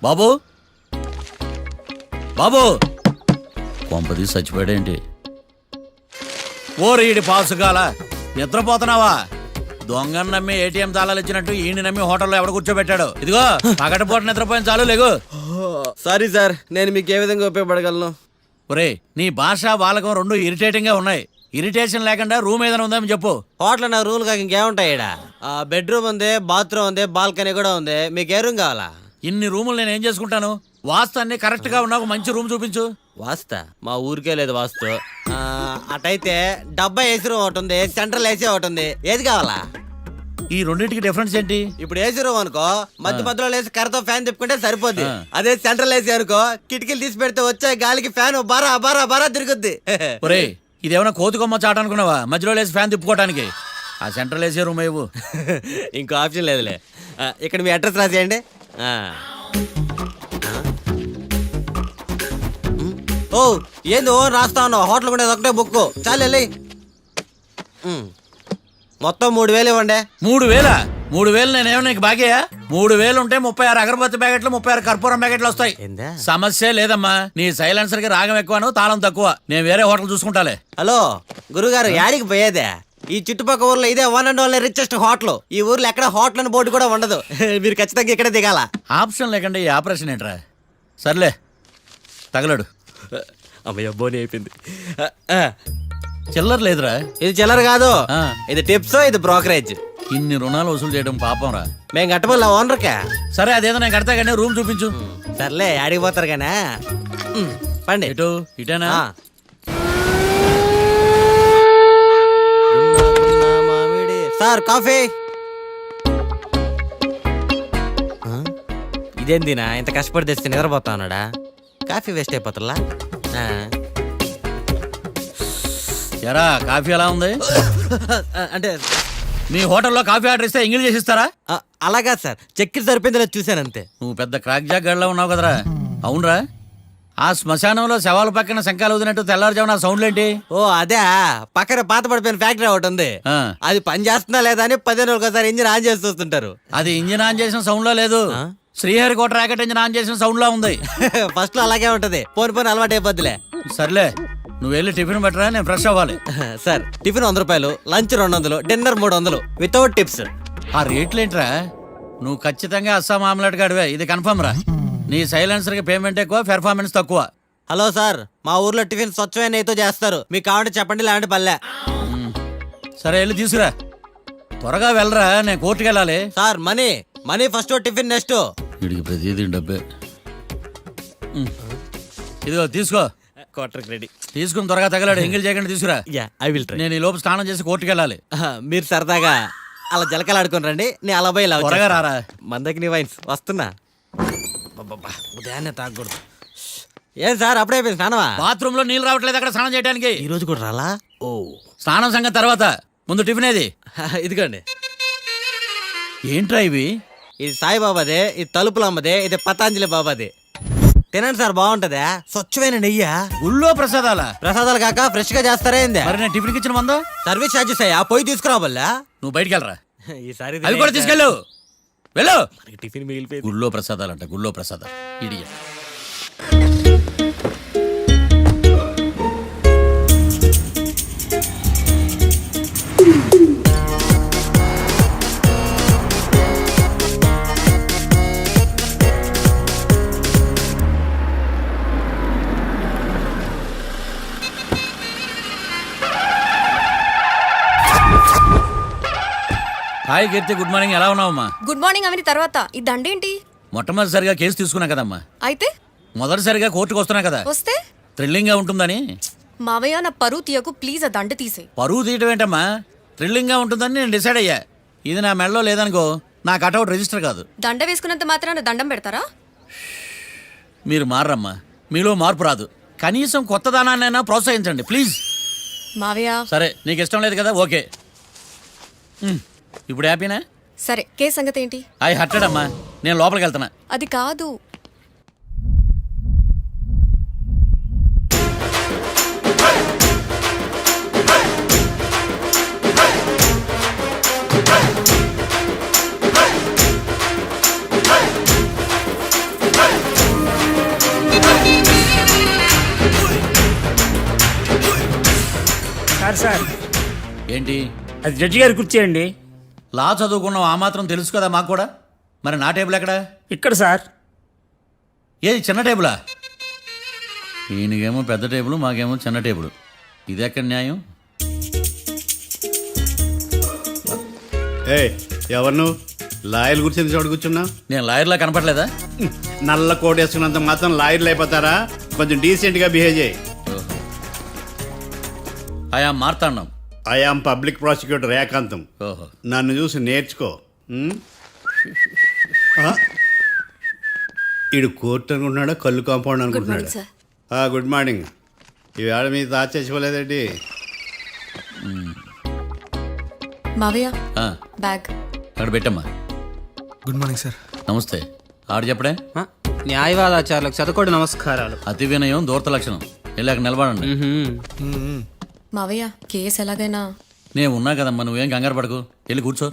బాబు బాబు కొంపది చచ్చిపోయాడేంటి? ఓరీడి పాసుగాల నిద్రపోతున్నావా? దొంగను నమ్మి ఏటీఎం తాళాలు ఇచ్చినట్టు ఈయన నమ్మి హోటల్లో ఎవడ కూర్చోబెట్టాడు? ఇదిగో పగటిపూట నిద్రపోయిన చాలు లేగు. సారీ సార్, నేను మీకు ఏ విధంగా ఉపయోగపడగలను? ఒరే నీ భాష వాలకం రెండు ఇరిటేటింగ్ గా ఉన్నాయి. ఇరిటేషన్ లేకుండా రూమ్ ఏదైనా ఉందని చెప్పు. హోటల్ నా రూల్ కాక ఇంకేముంటాయి ఈడ? బెడ్రూమ్ ఉంది, బాత్రూమ్ ఉంది, బాల్కనీ కూడా ఉంది. మీకు ఏ రూమ్ కావాలా? ఇన్ని రూములు నేను ఏం చేసుకుంటాను? వాస్తు అన్ని కరెక్ట్ గా ఉన్నా ఒక మంచి రూమ్ చూపించు. వాస్తా మా ఊరికే లేదు వాస్తు. అటైతే డబ్బా ఏసీ రూమ్ ఒకటి ఉంది, సెంట్రల్ ఏసీ ఒకటి ఉంది. ఏది కావాలా? ఈ రెండింటికి డిఫరెన్స్ ఏంటి? ఇప్పుడు ఏసీ రూమ్ అనుకో, మధ్య మధ్యలో లేసి కర్రతో ఫ్యాన్ తిప్పుకుంటే సరిపోద్ది. అదే సెంట్రల్ ఏసీ అనుకో, కిటికీలు తీసి పెడితే వచ్చే గాలికి ఫ్యాన్ బారా బారా బారా తిరుగుద్ది. ఒరే ఇదేమన్నా కోతి కొమ్మ చాట అనుకున్నావా మధ్యలో లేసి ఫ్యాన్ తిప్పుకోవటానికి? ఆ సెంట్రల్ ఏసీ రూమ్ ఇవ్వు. ఇంకో ఆప్షన్ లేదులే. ఇక్కడ మీ అడ్రస్ రాసేయండి. ఓ ఏంది ఓ రాస్తా ఉన్నావు? హోటల్ కూడా ఒకటే బుక్ చాలు వెళ్ళి. మొత్తం 3000 ఇవ్వండి. 3000? 3000 నేనేమన్నా నీకు బాగేయా? 3000 ఉంటే 36 అగరబత్తి ప్యాకెట్లు 36 కర్పూరం ప్యాకెట్లు వస్తాయి. సమస్య లేదమ్మా. నీ సైలెన్సర్ కి రాగం ఎక్కువను తాళం తక్కువ. నేను వేరే హోటల్ చూసుకుంటాలే. హలో గురుగారు, యాడికి పోయేదే? ఈ చుట్టుపక్కల ఊర్లో ఇదే one and only richest hotel. ఈ ఊర్లో ఎక్కడ హోటల్ అని బోర్డు కూడా ఉండదు. మీరు ఖచ్చితంగా ఇక్కడే దిగాల. ఆప్షన్ లేకుండా ఈ ఆపరేషన్ ఏంట్రా? సర్లే తగలడు. అమ్మయ్య బోని అయిపోయింది. చిల్లర లేదురా. ఇది చిల్లర కాదు, ఇది టిప్స్, ఇది బ్రోకరేజ్. ఇన్ని రుణాలు వసూలు చేయడం పాపం రా. మేము కట్టబోలే ఓనర్కే. సరే అదేదో నేను కడతా కానీ రూమ్ చూపించు. సర్లే ఆడికి పోతారు కానీ పండి. ఇటు ఇటేనా? Sir coffee. ఇదేందినా ఇంత కష్టపడి తెస్తే నిద్రపోతా ఉన్నాడా? కాఫీ వేస్ట్ అయిపోతుందా? ఎరా కాఫీ ఎలా ఉంది? అంటే మీ హోటల్లో కాఫీ ఆర్డర్ ఇస్తే ఎంగిల్ చేసి ఇస్తారా? అలాగా సార్, చక్కెర సరిపోయింది చూసాను అంతే. నువ్వు పెద్ద క్రాక్ జాక్ గడిలో ఉన్నావు కదరా. అవునరా, ఆ శ్మశానంలో శవాల పక్కన శంఖాలు వదినట్టు తెల్లారుజామున సౌండ్లు ఏంటి? ఓ అదే, పక్కన పాత పడిపోయిన ఫ్యాక్టరీ ఒకటి ఉంది. అది పని చేస్తున్నా లేదా అని 15 రోజులకు ఒకసారి ఇంజిన్ ఆన్ చేసి చూస్తుంటారు. అది ఇంజిన్ ఆన్ చేసిన సౌండ్ లో లేదు, శ్రీహరికోట రాకెట్ ఇంజిన్ ఆన్ చేసిన సౌండ్ లో ఉంది. ఫస్ట్ లో అలాగే ఉంటది, పోని అలవాటు అయిపోద్దిలే. సర్లే నువ్వు వెళ్ళి టిఫిన్ పెట్టరా, నేను ఫ్రెష్ అవ్వాలి. సార్ టిఫిన్ 100 రూపాయలు, లంచ్ 200, డిన్నర్ 300 వితౌట్ టిప్స్. ఆ రేట్లేంట్రా? నువ్వు ఖచ్చితంగా అస్సాం ఆమ్లెట్ గడివే, ఇది కన్ఫర్మ్ రా. నీ సైలెన్సర్ కి పేమెంట్ ఎక్కువ, పెర్ఫార్మెన్స్ తక్కువ. హలో సార్, మా ఊర్లో టిఫిన్ స్వచ్ఛమైన నెయ్యితో చేస్తారు. మీకు కావాలంటే చెప్పండి, లేదంటే పల్లె. సరే వెళ్ళి తీసుకురా, త్వరగా వెళ్ళరా, నేను కోర్టుకు వెళ్ళాలి. Sir money first, tiffin next. వీడికి ప్రతిదీ డబ్బే. ఇదిగో తీసుకో. Quarter ready. తీసుకుని త్వరగా తగలాడు, ఎంగిల్ చేయకుండా తీసుకురా. I will try. నేను ఈ లోపు స్నానం చేసి కోర్టుకు వెళ్ళాలి. మీరు సరదాగా అలా జలకాలు ఆడుకుని రండి, నేను అలా పోయి త్వరగా రారా. మందకి నీ వైన్స్ వస్తున్నా. ఉదయాన్నే తాగకూడదు. ఏం సార్ అప్పుడే అయిపోయింది స్నానమా? బాత్రూమ్ లో నీళ్ళు రావట్లేదు అక్కడ స్నానం చేయడానికి. ఈ రోజు కూడా రాలా? ఓ స్నానం సంగతి తర్వాత, ముందు టిఫిన్ ఏది? ఇదిగోండి. ఏంట్రా ఇవి? ఇది సాయిబాబాదే, ఇది తలుపుల అమ్మదే, ఇది పతాంజలి బాబాదే. తినండి సార్, బాగుంటదా? స్వచ్ఛమైన నెయ్యి. గుళ్ళో ప్రసాదాలా? ప్రసాదాలు కాక ఫ్రెష్ గా చేస్తారా ఏంది? మరి నేను టిఫిన్ ఇచ్చిన మందో సర్వీస్ ఛార్జెస్ అయ్యా, పోయి తీసుకురావల్లా. నువ్వు బయటికి వెళ్ళరా. ఈసారి అవి కూడా తీసుకెళ్ళు, వెళ్ళు. టిఫిన్ మిగిలిపోయింది. గుళ్ళో ప్రసాదాలంట, గుళ్ళో ప్రసాదాలు. ఇడియ హాయ్ కీర్తి, గుడ్ మార్నింగ్. ఎలా ఉన్నావమ్మా? గుడ్ మార్నింగ్ అవని తర్వాత ఈ దండేంటి? మొట్టమొదటిసారిగా కేసు తీసుకున్నా కదమ్మా. అయితే మొదటిసారిగా కోర్టుకు వస్తున్నా కదా, వస్తే థ్రిల్లింగ్ గా ఉంటుందని. మావయ్య నా పరువు తీయకు ప్లీజ్, ఆ దండ తీసే. పరువు తీయటం ఏంటమ్మా, థ్రిల్లింగ్ గా ఉంటుందని నేను డిసైడ్ అయ్యా. ఇది నా మెడలో లేదనుకో, నా కటౌట్ రిజిస్టర్ కాదు. దండ వేసుకున్నంత మాత్రాన దండం పెడతారా? మీరు మారమ్మా, మీలో మార్పు రాదు. కనీసం కొత్త దానాన్నైనా ప్రోత్సహించండి ప్లీజ్. మావయ్య సరే, నీకు ఇష్టం లేదు కదా, ఓకే. ఇప్పుడు హ్యాపీనా? సరే, కేసు సంగతి ఏంటి? ఐ హర్టెడ్ అమ్మా, నేను లోపలికి వెళ్తున్నా. అది కాదు. సార్ సార్ ఏంటి అది జడ్జి గారి కుర్చీ అండి. లా చదువుకున్నావు ఆ మాత్రం తెలుసు కదా మాకు కూడా. మరి నా టేబుల్ ఎక్కడ? ఇక్కడ సార్. ఏది చిన్న టేబులా? ఈయనకేమో పెద్ద టేబుల్, మాకేమో చిన్న టేబుల్. ఇది ఎక్కడ న్యాయం? ఏ ఎవరు నువ్వు? లాయర్ల గురించి చోటు కూర్చున్నావు? నేను లాయర్లా కనపడలేదా? నల్ల కోట్ వేసుకున్నంత మాత్రం లాయర్లు అయిపోతారా? కొంచెం డీసెంట్ గా బిహేవ్ చేయి. ఆయా మార్తాండం. ఐఆమ్ పబ్లిక్ ప్రాసిక్యూటర్ ఏకాంతం. ఓహో. నన్ను చూసి నేర్చుకో. ఈడు కోర్టు అనుకుంటున్నాడా కళ్ళు కాంపౌండ్ అనుకుంటున్నాడా? Good morning. ఈవేళ మీ తాత చచ్చిపోలేదండి. మావయ్య ఆ, బ్యాగ్. అక్కడ పెట్టమ్మా. Good morning sir. నమస్తే. ఆడు చెప్పడే. న్యాయవాదాచారులకు చదువుకోండి నమస్కారాలు. అతి వినయం దూరత లక్షణం. వెళ్ళి అక్కడ నిలబడండి. మావయ్య కేసు ఎలాగైనా. నేను ఉన్నా కదమ్మా, నువ్వేం కంగారు పడకు. వెళ్ళి కూర్చో.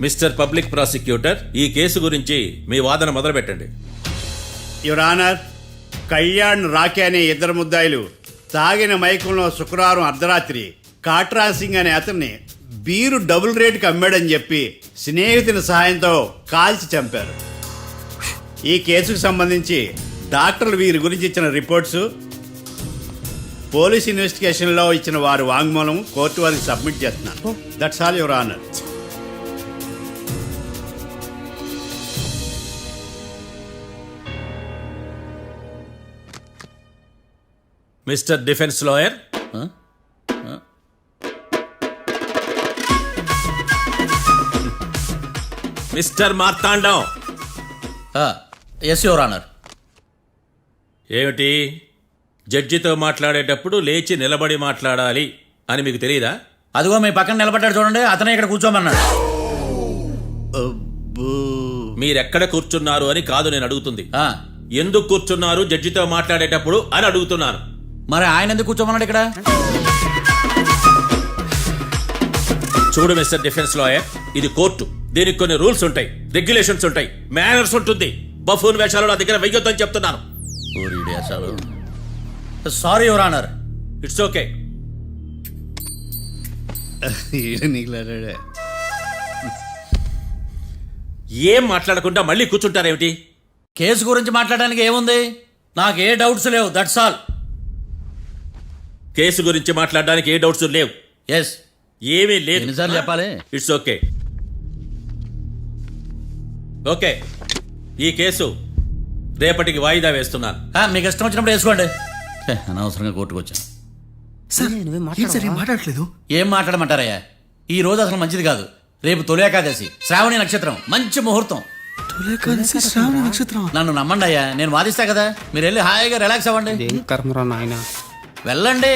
మిస్టర్ పబ్లిక్ ప్రాసిక్యూటర్, ఈ కేసు గురించి మీ వాదన మొదలు పెట్టండి. యువర్ ఆనర్, కళ్యాణ్ రాకే అనే ఇద్దరు ముద్దాయిలు తాగిన మైకంలో శుక్రవారం అర్ధరాత్రి కాట్రా సింగ్ అనే అతన్ని బీరు డబుల్ రేటుకి అమ్మాడని చెప్పి స్నేహితుని సహాయంతో కాల్చి చంపారు. ఈ కేసుకు సంబంధించి డాక్టర్లు వీరి గురించి ఇచ్చిన రిపోర్ట్స్, పోలీస్ ఇన్వెస్టిగేషన్లో ఇచ్చిన వారి వాంగ్మూలం కోర్టు వారికి సబ్మిట్ చేస్తున్నాను. That's all your honour. Mister defence lawyer, mister Marthandam. Yes your honour. ఏమిటి, జడ్జితో మాట్లాడేటప్పుడు లేచి నిలబడి మాట్లాడాలి అని మీకు తెలియదా? అదిగో మీ పక్కన నిలబడ్డాడు చూడండి, అతనే ఇక్కడ కూర్చోమన్నాడు. మీరెక్కడ కూర్చున్నారు అని కాదు నేను అడుగుతుంది. ఎందుకు కూర్చున్నారు జడ్జితో మాట్లాడేటప్పుడు అని అడుగుతున్నాను. మరి ఆయన ఎందుకు కూర్చోమన్నాడు ఇక్కడ? చూడు మిస్టర్ డిఫెన్స్ లాయర్, ఇది కోర్టు. దీనికి కొన్ని రూల్స్ ఉంటాయి, రెగ్యులేషన్స్ ఉంటాయి, మేనర్స్ ఉంటుంది. బఫూన్ వేషాలు నా దగ్గర వెయ్యొద్దని చెప్తున్నాను. Sorry your honour. It's okay. ఏం మాట్లాడకుండా మళ్ళీ కూర్చుంటారేమిటి? కేసు గురించి మాట్లాడడానికి ఏముంది? నాకు ఏ డౌట్స్ లేవు, దట్స్ ఆల్. కేసు గురించి మాట్లాడడానికి ఏ డౌట్స్ లేవు? ఎస్. ఏమీ లేదు. ఎన్నిసార్లు చెప్పాలి? It's okay. ఓకే, ఈ కేసు రేపటికి వాయిదా వేస్తున్నాను. మీకు ఇష్టం వచ్చినప్పుడు వేసుకోండి. అనవసరంగా కోర్టుకు వచ్చాను. సార్ ఏం మాట్లాడట్లేదు? ఏం మాట్లాడమంటారయ్యా? ఈ రోజు అసలు మంచిది కాదు. రేపు తొలి ఏకాదశి, శ్రావణి నక్షత్రం, మంచి ముహూర్తం. నన్ను నమ్మండి అయ్యా, నేను వాదిస్తా కదా. మీరు వెళ్ళి హాయిగా రిలాక్స్ అవ్వండి. వెళ్ళండి.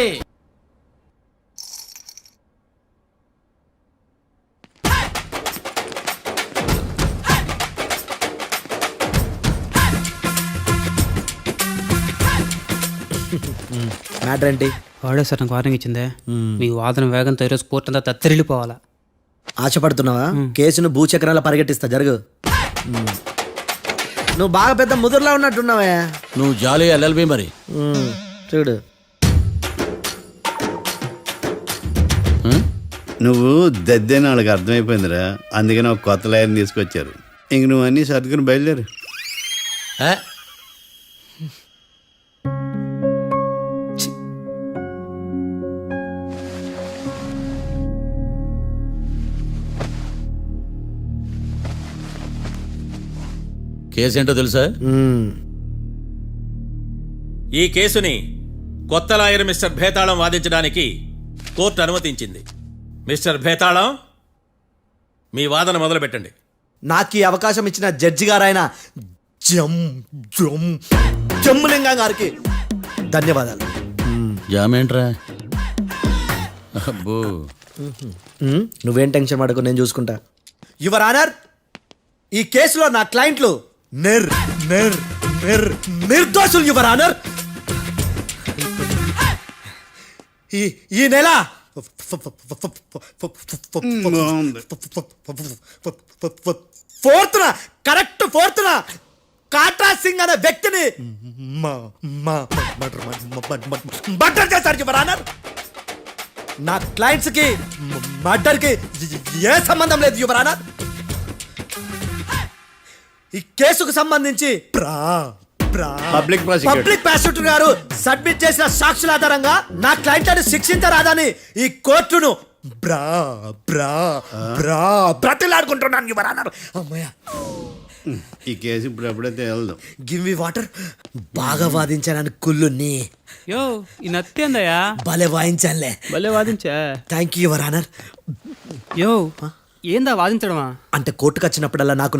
నా మ్యాటర్ ఏంటి? వాడే సార్ నాకు వార్నింగ్ ఇచ్చిందే, మీ వాదన వేగంతో ఈరోజు కోర్టు అంతా తత్తరిల్లిపోవాలా. ఆశపడుతున్నావా? కేసును భూచక్రాల పరిగెట్టిస్తా, జరుగు. నువ్వు బాగా పెద్ద ముదురులా ఉన్నట్టున్నావే. నువ్వు జాలి ఎల్ఎల్బి మరి. చూడు, నువ్వు దద్దని వాళ్ళకి అర్థమైపోయిందిరా, అందుకని ఒక కొత్త లాయర్ని తీసుకొచ్చారు. ఇంక నువ్వు అన్నీ సర్దుకుని బయలుదేరు. ఏ? కేసు ఏంటో తెలుసా? ఈ కేసుని కొత్త లాయర్ మిస్టర్ భేతాళం వాదించడానికి కోర్టు అనుమతించింది. మిస్టర్ భేతాళం, మీ వాదన మొదలు పెట్టండి. నాకు ఈ అవకాశం ఇచ్చిన జడ్జి గారైన జమ్ములింగం గారికి ధన్యవాదాలు. జామేంట్రా? అబ్బో, నువ్వేం టెన్షన్ పడకు, నేను చూసుకుంటా. యువర్ ఆనర్, ఈ కేసులో నా క్లయింట్లు నిర్దోషులు యువర్ ఆనర్. ఈ నెల కరెక్ట్ ఫోర్త్న కాట్రా సింగ్ అనే వ్యక్తిని మర్డర్ చేశారు యువర్ ఆనర్. నా క్లయింట్స్ కి మర్డర్ కి ఏ సంబంధం లేదు యువర్ ఆనర్. ఈ కేసుకు సంబంధించి పబ్లిక్ ప్రాసిక్యూటర్ గారు సబ్మిట్ చేసిన సాక్షుల ఆధారంగా నా క్లయింట్లను శిక్షించరాదని ఈ కోర్టును బ్రతిలాడుకుంటున్నాను యువర్ ఆనర్. అమ్మయ్య, ఈ కేసు ఇప్పుడు ఎప్పుడైతే వెళ్దాం. Give me water. బాగా వాదించానని కుళ్ళుని యో ఈ నత్తేందయ్యా, భలే వాయించానులే. భలే వాదించా. Thank you your honour. యో ఏందా వాదించడమా? అంటే కోర్టుకు వచ్చినప్పుడల్లా నాకు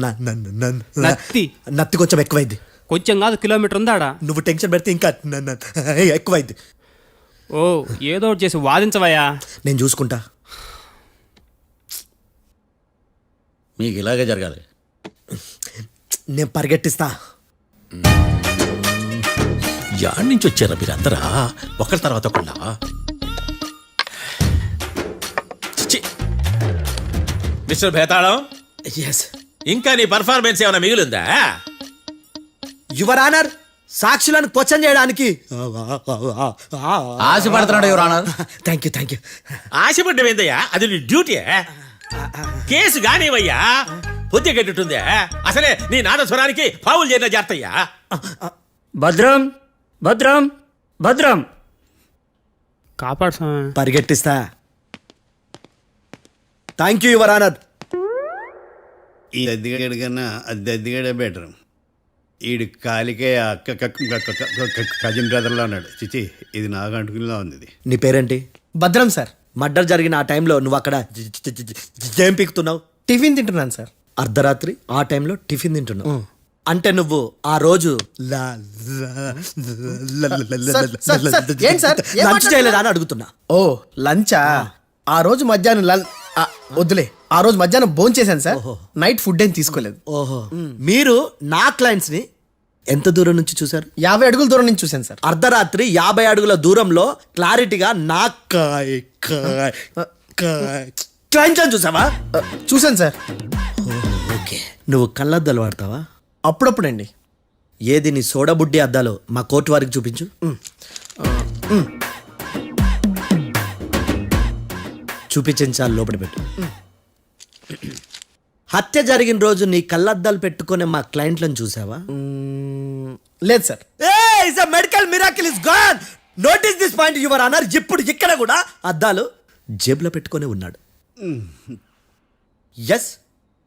నత్తి కొంచెం ఎక్కువైంది. కొంచెం కాదు, కిలోమీటర్ ఉందాడా. నువ్వు టెన్షన్ పెడితే ఇంకా ఎక్కువైంది. ఓ ఏదో ఒకటి చేసి వాదించవయ్యా. నేను చూసుకుంటా. మీకు ఇలాగే జరగాలి. నేను పరిగెట్టిస్తా. యాడ్ నుంచి వచ్చారా మీరందరా ఒకరి తర్వాత ఒకళ్ళ? మిస్టర్ భేతాళం, ఎస్ ఇంకా నీ పర్ఫార్మెన్స్ ఏమైనా మిగిలిందా? యువర్ ఆనర్, సాక్షులను క్వశ్చన్ చేయడానికి ఆశపడుతున్నాడు యువర్ ఆనర్. Thank you. ఆశపడ్డం ఏందయ్యా, అది నీ డ్యూటీ. కేసు గానివయ్యా, బుద్ధి గట్టుందే. అసలే నీ నాదస్వరానికి పావులు చేరిన జాతయ్యా. భద్రం భద్రం భద్రం. కాపాడు స్వామి. పరిగెట్టిస్తా. Thank you your honour. ఈ దద్దిగాడి కన్నా అది దద్దిగాడే బెటర్. ఈడు కాలికే కజిన్ బ్రదర్లో అన్నాడు. చిచి, ఇది నాకు అంటుకునిలా ఉంది. ఇది నీ పేరేంటి? భద్రం సార్. మర్డర్ జరిగిన ఆ టైంలో నువ్వు అక్కడ ఏం పీకుతున్నావు? టిఫిన్ తింటున్నాను సార్. అర్ధరాత్రి ఆ టైంలో టిఫిన్ తింటున్నావు అంటే నువ్వు ఆ రోజు ఏం సార్, లంచ్ చేయలేదా అని అడుగుతున్నా. ఓ లంచా? ఆ రోజు మధ్యాహ్నం వద్దులే, ఆ రోజు మధ్యాహ్నం భోంచేశాను సార్. నైట్ ఫుడ్ ఏం తీసుకోలేదు. ఓహో, మీరు నా క్లయింట్స్ ని ఎంత దూరం నుంచి చూసారు? 50 అడుగుల దూరం నుంచి చూశాను సార్. అర్ధరాత్రి 50 అడుగుల దూరంలో క్లారిటీగా నా క్లయింట్స్ అని చూసావా? చూశాను సార్. ఓకే, నువ్వు కళ్ళద్దాలు వాడతావా? అప్పుడప్పుడండి. ఏది నీ సోడబుడ్డి అద్దాలు మా కోర్టు వారికి చూపించు. చూపించాలి, లోపల పెట్టు. హత్య జరిగిన రోజు నీ కళ్ళద్దాలు పెట్టుకునే మా క్లయింట్లను చూసావా? లేదు sir. Medical miracle is gone. Notice this point your honour. ఇప్పుడు ఇక్కడ కూడా అద్దాలు జేబులో పెట్టుకొని ఉన్నాడు. ఎస్,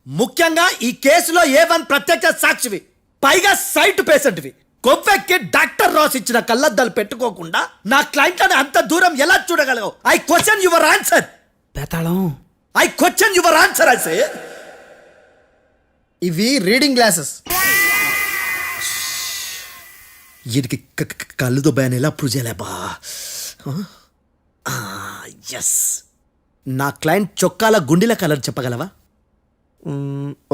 ముఖ్యంగా ఈ కేసులో A1 ప్రత్యక్ష సాక్షివి, పైగా సైట్ పేషెంట్వి. కొవ్వెక్కి డాక్టర్ రాస్ ఇచ్చిన కళ్ళద్దాలు పెట్టుకోకుండా నా క్లయింట్లను అంత దూరం ఎలా చూడగలవు? I question your answer. భేతాళం, I question your answer. I say ఇవి రీడింగ్ గ్లాసెస్. వీటికి కళ్ళు దుబ్బాయని ఎలా ప్రూవ్ చేయలేబా? ఎస్, నా క్లయింట్ చొక్కాల గుండెల కలర్ చెప్పగలవా?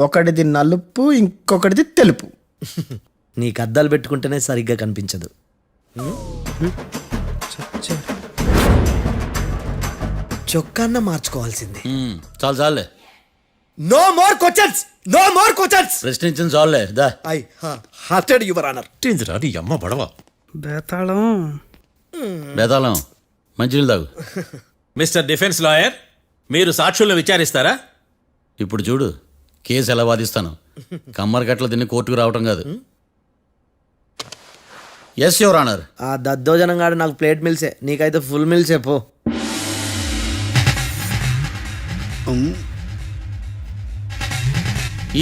ఒకటిది నలుపు, ఇంకొకటిది తెలుపు. నీకు అద్దాలు పెట్టుకుంటేనే సరిగ్గా కనిపించదు. చొక్కాన్న మార్చుకోవాల్సింది. చాలు చాలులే, no more questions, no more questions. ప్రశ్నించిన చాలులే దా. I hurted your honour. నీ అమ్మ పడవ. బేతాళం. బేతాళం మంచినీళ్ళు తాగు. మిస్టర్ డిఫెన్స్ లాయర్, మీరు సాక్షులను విచారిస్తారా? ఇప్పుడు చూడు కేసు ఎలా వాదిస్తాను. కమ్మరి గట్ల తిని కోర్టుకు రావటం కాదు. Yes your honour. ఆ దద్దోజనం గాడు నాకు ప్లేట్ మిల్సే, నీకైతే ఫుల్ మిల్సే పో.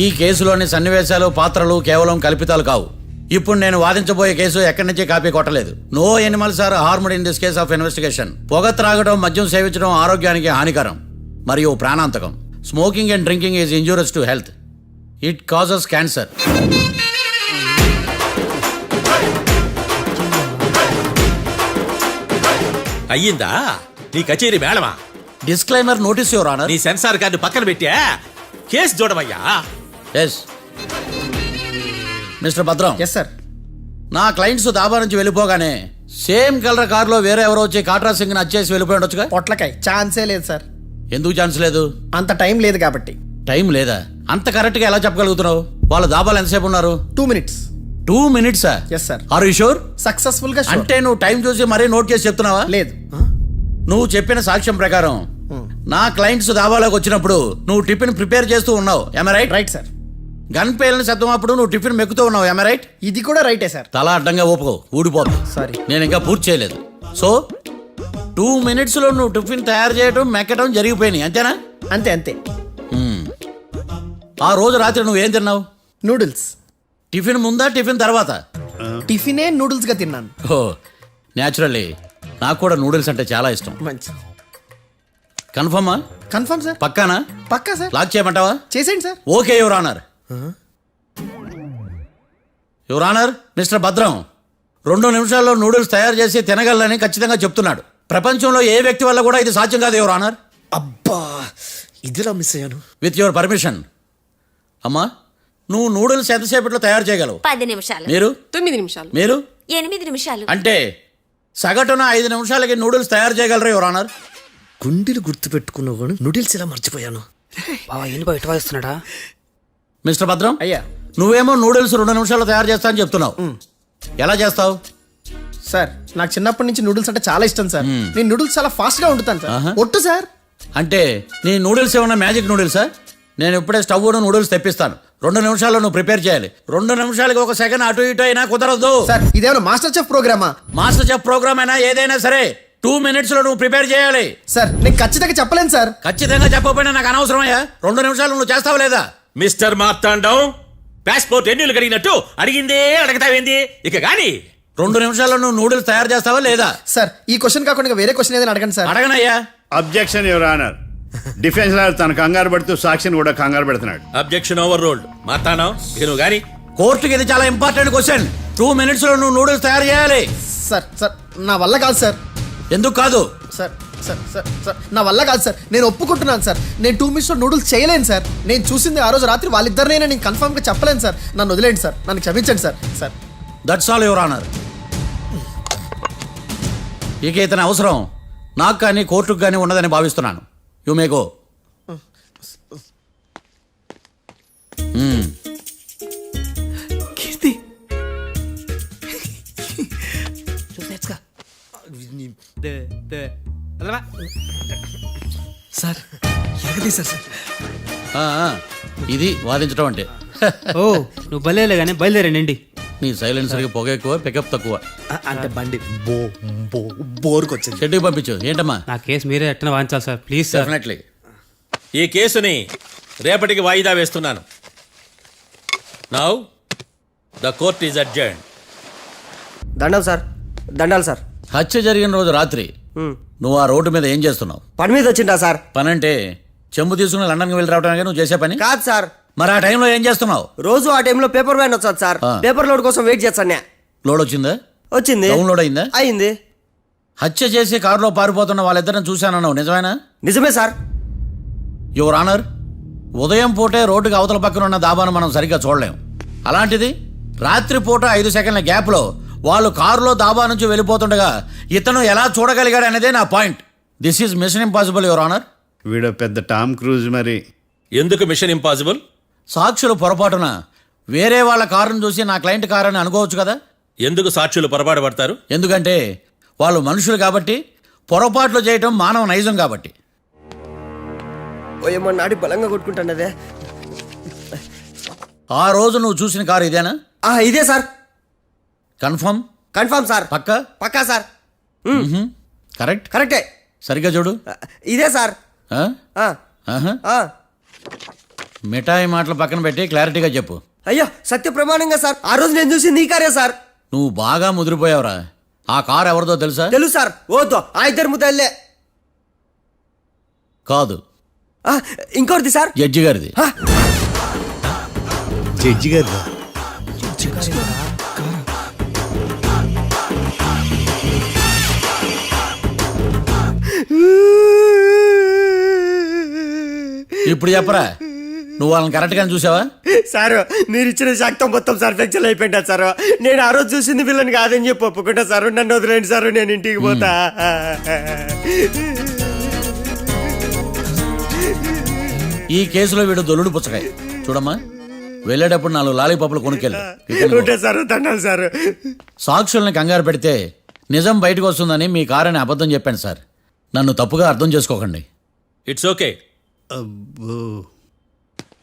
ఈ కేసులోని సన్నివేశాలు పాత్రలు కేవలం కల్పితాలు కావు. ఇప్పుడు నేను వాదించబోయే కేసు ఎక్కడి నుంచి కాపీ కొట్టలేదు. No animals are harmed in this case of investigation. పొగ త్రాగడం, మద్యం సేవించడం ఆరోగ్యానికి హానికరం మరియు ప్రాణాంతకం. Smoking and drinking is injurious to health. It causes cancer. అయ్యిందా నీ కచేరీ మేడమా? Disclaimer notice your honour. నీ సెన్సార్ కార్డు పక్కన పెట్టా కేసు చూడమయ్యా. Yes mister Bhadram. Yes sir. నా క్లయింట్స్ దాబా నుంచి వెళ్ళిపోగానే సేమ్ కలర్ కారులో వేరే ఎవరో వచ్చి కాట్రా సింగ్ వచ్చేసి వెళ్ళిపోయి ఉండొచ్చుగా. పొట్లకాయ ఛాన్సే లేదు సార్. ఎందుకు ఛాన్స్ లేదు? అంత టైం లేదు కాబట్టి. టైం లేదా? అంత కరెక్ట్ గా ఎలా చెప్పగలుగుతున్నావు? వాళ్ళ దాబాలు ఎంతసేపు ఉన్నారు? 2 minutes. 2 minutes? Yes sir. Are you sure? Successful గా sure. అంటే నువ్వు టైం చూసి మరీ నోట్ చేసి చెప్తున్నావా? లేదు. నువ్వు చెప్పిన సాక్ష్యం ప్రకారం నా క్లయింట్స్ దాబాలోకి వచ్చినప్పుడు నువ్వు టిఫిన్ ప్రిపేర్ చేస్తూ ఉన్నావు. ఎమ్ రైట్? Right sir. గన్ పేలిన శబ్దం అప్పుడు నువ్వు టిఫిన్ మెక్కుతూ ఉన్నావు. ఎమ్ రైట్? ఇది కూడా రైటే సార్. తల అడ్డంగా ఊపుకో, ఊడిపోతుంది. సారీ. నేను ఇంకా పూర్తి చేయలేదు. సో 2 minutes లో నువ్వు టిఫిన్ తయారు చేయడం మెక్కడం జరిగిపోయినాయి, అంతేనా? అంతే అంతే. ఆ రోజు రాత్రి నువ్వేం తిన్నావు? నూడిల్స్. టిఫిన్ ముందా టిఫిన్ తర్వాత? టిఫినే నూడిల్స్ గా తిన్నాను. ఓ న్యాచురల్లీ నాకు కూడా నూడిల్స్ అంటే చాలా ఇష్టం. మంచి. కన్ఫర్మా? Confirm sir. పక్కానా? పక్కా సార్. లాక్ చేయమంటావా? చేసేయండి sir. Okay your honour. Your honour, mister Bhadram 2 నిమిషాల్లో నూడిల్స్ తయారు చేసి తినగలని ఖచ్చితంగా చెప్తున్నాడు. ప్రపంచంలో ఏ వ్యక్తి వల్ల కూడా ఇది సాధ్యం కాదు యువర్ ఆనర్. అబ్బా ఇదిలా మిస్ అయ్యాను. With your permission. అమ్మా, నువ్వు నూడిల్స్ ఎంతసేపట్లో తయారు చేయగలవు? 10 నిమిషాలు. మీరు? 9 నిమిషాలు. మీరు? 8 నిమిషాలు. అంటే సగటున 5 నిమిషాలకి నూడిల్స్ తయారు చేయగలరు యువర్ ఆనర్. గుండెలు గుర్తు పెట్టుకున్నావు కానీ నూడిల్స్ ఇలా మర్చిపోయాను. బావా ఏంటి బయట వాయిస్తున్నాడా? మిస్టర్ భద్రం, అయ్యా. నువ్వేమో నూడిల్స్ 2 నిమిషాల్లో తయారు చేస్తా అని చెప్తున్నావు. ఎలా చేస్తావు? సార్ నాకు చిన్నప్పటి నుంచి నూడిల్స్ అంటే చాలా ఇష్టం సార్. నేను నూడిల్స్ చాలా ఫాస్ట్ గా వండుతాను సార్. ఆహా. ఒట్టు సార్. అంటే నీ నూడిల్స్ ఏమన్నా మ్యాజిక్ నూడిల్సా? నేను ఇప్పుడే స్టవ్ నూడిల్స్ తెప్పిస్తాను. 2 నిమిషాల్లో నువ్వు ప్రిపేర్ చేయాలి. 2 నిమిషాలకి 1 సెకండ్ అటు ఇటు అయినా కుదరదు. సార్ ఇదేమైనా మాస్టర్ చెఫ్ ప్రోగ్రామా? మాస్టర్ చెఫ్ ప్రోగ్రామ్ అయినా ఏదైనా సరే 2 minutes లో నువ్వు ప్రిపేర్ చేయాలి. సార్ నేను ఖచ్చితంగా చెప్పలేను సార్. ఖచ్చితంగా చెప్పకపోయినా నాకు అనవసరమయ్యా. 2 నిమిషాలు నువ్వు చేస్తావా లేదా? మిస్టర్ మార్తాండం, పాస్పోర్ట్ ఎన్నిళ్ళు కడిగినట్టు అడిగిందే అడగతావేంది? ఇక గాని 2 నిమిషాల్లో నువ్వు నూడిల్స్ తయారు చేస్తావా లేదా? సార్ ఈ క్వశ్చన్ కాకుండా ఇంకా వేరే క్వశ్చన్ ఏదైనా అడగండి సార్. అడగనయ్యా. Objection your honour. Defence lawyer తన కంగారు పడుతూ సాక్షిని కూడా కంగారు పెడుతున్నాడు. Objection over ruled. మార్తాండం, ఇక నువ్వు గాని కోర్టుకి ఇది చాలా ఇంపార్టెంట్ క్వశ్చన్. 2 minutes లో నువ్వు నూడిల్స్ తయారు చేయాలి. సార్ సార్ నా వల్ల కాదు సార్. ఎందుకు కాదు? సార్ సార్ సార్ సార్ నా వల్ల కాదు సార్. నేను ఒప్పుకుంటున్నాను సార్. నేను 2 minutes లో నూడిల్స్ చేయలేను సార్. నేను చూసింది ఆ రోజు రాత్రి వాళ్ళిద్దరినే నేను కన్ఫర్మ్ గా చెప్పలేను సార్. నన్ను వదిలేండి సార్. నన్ను క్షమించండి sir. Sir that's all your honour. ఇక ఇతని అవసరం నాకు కానీ కోర్టుకు కానీ ఉన్నదని భావిస్తున్నాను. You may go. కీర్తి సార్ ఎరగదీశారు సార్. ఇది వాదించడం అంటే. ఓ నువ్వు బయలుదేరలే కానీ బయలుదేరండి. నీ సైలెన్సర్కి పొగ ఎక్కువ, పికప్ తక్కువ. అంటే బండి బోర్కి వచ్చింది. షెడ్యూల్ పంపించు. ఏంటమ్మా? నా కేసు మీరే ఎట్టన వాయించాలి సార్ ప్లీజ్ సార్. డెఫినెట్లీ. ఈ కేసుని రేపటికి వాయిదా వేస్తున్నాను. Now the court is adjourned. దండాలు సార్, దండాలు సార్. హత్య జరిగిన రోజు రాత్రి నువ్వు ఆ రోడ్డు మీద ఏం చేస్తున్నావు? పని మీద వచ్చిందా సార్? పని అంటే చెంబు తీసుకుని లండన్కి వెళ్ళి రావడానికి నువ్వు చేసే పని కాదు సార్. మరి ఆ టైంలో ఏం చేస్తున్నావు? రోజు ఆ టైంలో పేపర్ వ్యాన్ వచ్చాది సార్. పేపర్ లోడ్ కోసం వెయిట్ చేస్తాను. లోడ్ వచ్చిందా? వచ్చింది. డౌన్లోడ్ అయిందా? అయింది. హత్య చేసి కారులో పారిపోతున్న వాళ్ళిద్దరిని చూశానన్నావు, నిజమేనా? నిజమే సార్. యువర్ ఆనర్, ఉదయం పూటే రోడ్డుకి అవతల పక్కన ఉన్న దాబాను మనం సరిగ్గా చూడలేం. అలాంటిది రాత్రి పూట 5 సెకండ్ల గ్యాప్లో వాళ్ళు కారులో దాబా నుంచి వెళ్ళిపోతుండగా ఇతను ఎలా చూడగలిగాడు అనేదే నా point. This is mission impossible your honour. వీడో పెద్ద టామ్ క్రూజ్ మరి. ఎందుకు మిషన్ ఇంపాసిబుల్? సాక్షులు పొరపాటున వేరే వాళ్ళ కారును చూసి నా క్లయింట్ కారు అని అనుకోవచ్చు కదా. ఎందుకు సాక్షులు పొరపాటు పడతారు? ఎందుకంటే వాళ్ళు మనుషులు కాబట్టి, పొరపాట్లు చేయటం మానవ నైజం కాబట్టి. ఓ ఏమో నాడి బలంగా కొట్టుకుంటానదే. ఆ రోజు నువ్వు చూసిన కారు ఇదేనా? ఇదే సార్. కన్ఫర్మ్? Confirm sir. పక్కా? పక్కా సార్. కరెక్ట్? కరెక్టే. సరిగ్గా చూడు. ఇదే సార్. ఆ? ఆ, ఆహా. ఆ. మిఠాయి మాటలు పక్కన పెట్టి క్లారిటీగా చెప్పు. అయ్యో సత్య ప్రమాణంగా సార్, ఆ రోజు నేను చూసింది ఈ కారే సార్. నువ్వు బాగా ముదిరిపోయావురా. ఆ కారు ఎవరిదో తెలుసా? తెలుసు సార్. ఓతో ఆ ఇద్దరు ముద్దల్లే. కాదు, ఇంకోటిది సార్. జడ్జి గారిది. జడ్జి గారు. ఇప్పుడు చెప్పరా, నువ్వు వాళ్ళని కరెక్ట్ గానే చూసావా? సార్ మీరు ఇచ్చిన శాక్తం మొత్తం సార్ ఫ్లెక్చర్ అయిపోయింటా సార్. నేను ఆ రోజు చూసింది వీళ్ళని కాదని చెప్పి ఒప్పుకుంటా సార్. నన్ను వదిలేండి సార్, నేను ఇంటికి పోతా. ఈ కేసులో వీడు దొల్లుడు పుచ్చకాయ. చూడమ్మా, వెళ్ళేటప్పుడు 4 లాలీపాపులు కొనుక్కెళ్ళు. ఉంటా సార్, దండాలి సార్. సాక్షుల్ని కంగారు పెడితే నిజం బయటకు వస్తుందని మీ కారని అబద్ధం చెప్పాను సార్. నన్ను తప్పుగా అర్థం చేసుకోకండి. It's okay. అబ్బో.